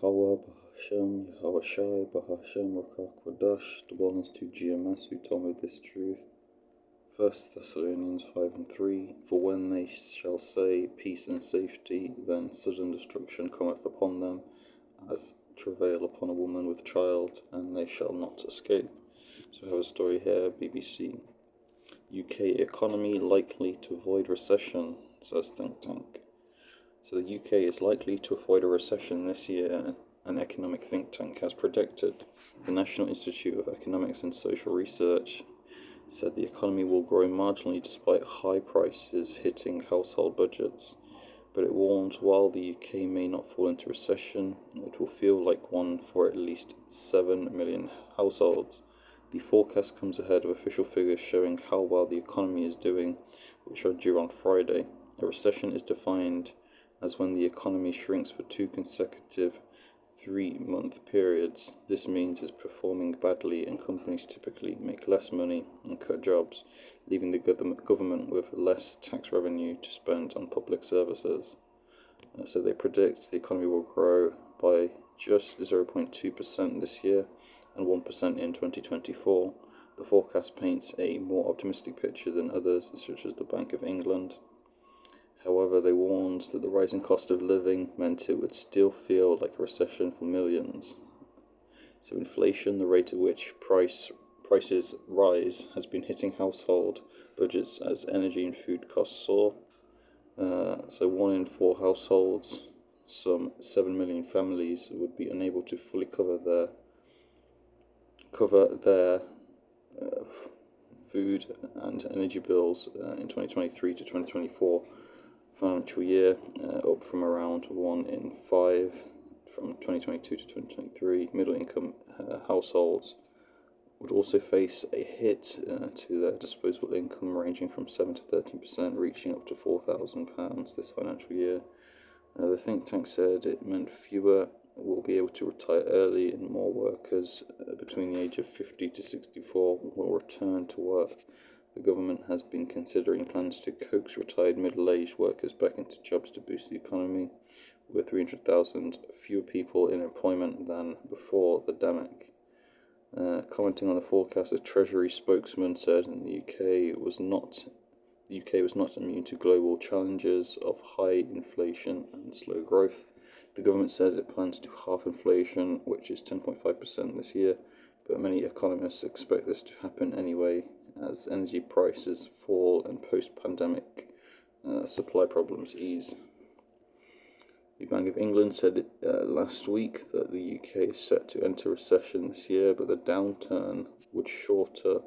YAHAWAH, BAHASHAM, YAHAWASHI, BAHASHAM, RAWCHAA, QADASH. The one is to GMS, who told me this truth. 1 Thessalonians 5:3. For when they shall say peace and safety, then sudden destruction cometh upon them, as travail upon a woman with child, and they shall not escape. So I have a story here, BBC. UK economy likely to avoid recession, says think tank. So the UK is likely to avoid a recession this year, an economic think tank has predicted. The National Institute of Economics and Social Research said the economy will grow marginally despite high prices hitting household budgets. But it warns while the UK may not fall into recession, it will feel like one for at least 7 million households. The forecast comes ahead of official figures showing how well the economy is doing, which are due on Friday. A recession is defined as when the economy shrinks for 2 consecutive 3-month periods. This means it's performing badly and companies typically make less money and cut jobs, leaving the government with less tax revenue to spend on public services. So they predict the economy will grow by just 0.2% this year and 1% in 2024. The forecast paints a more optimistic picture than others, such as the Bank of England. However, they warned that the rising cost of living meant it would still feel like a recession for millions. So inflation, the rate at which prices rise, has been hitting household budgets as energy and food costs soar. So 1 in 4 households, some 7 million families, would be unable to fully cover their food and energy bills in 2023 to 2024 financial year, up from around 1 in 5 from 2022 to 2023. Middle income households would also face a hit to their disposable income, ranging from 7 to 13%, reaching up to £4,000 this financial year. The think tank said it meant fewer will be able to retire early and more workers between the age of 50 to 64 will return to work. The government has been considering plans to coax retired middle-aged workers back into jobs to boost the economy, with 300,000 fewer people in employment than before the pandemic. Commenting on the forecast, a Treasury spokesman said the UK was not immune to global challenges of high inflation and slow growth. The government says it plans to halve inflation, which is 10.5% this year, but many economists expect this to happen anyway, as energy prices fall and post-pandemic supply problems ease. The Bank of England said last week that the UK is set to enter recession this year, but the downturn would be shorter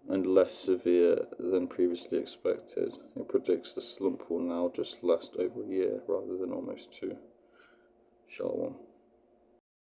and less severe than previously expected. It predicts the slump will now just last over a year rather than almost 2. Shalom.